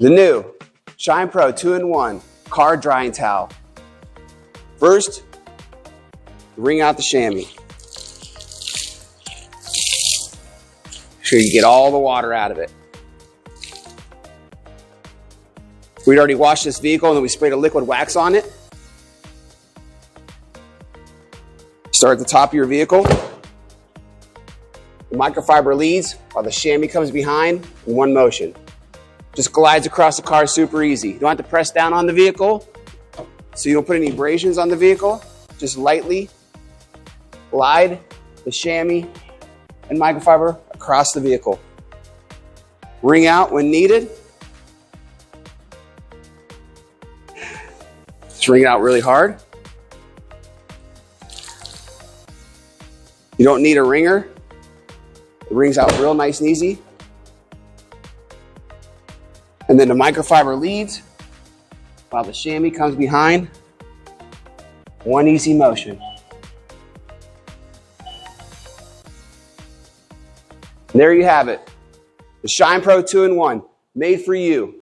The new Shine Pro 2-in-1 car drying towel. First, wring out the chamois. Make sure you get all the water out of it. We'd already washed this vehicle and then we sprayed a liquid wax on it. Start at the top of your vehicle. The microfiber leads while the chamois comes behind in one motion. Just glides across the car super easy. You don't have to press down on the vehicle so you don't put any abrasions on the vehicle. Just lightly glide the chamois and microfiber across the vehicle. Wring out when needed. Just wring it out really hard. You don't need a wringer. It wrings out real nice and easy. And then the microfiber leads while the chamois comes behind. One easy motion. And there you have it. The Shine Pro 2-in-1, made for you.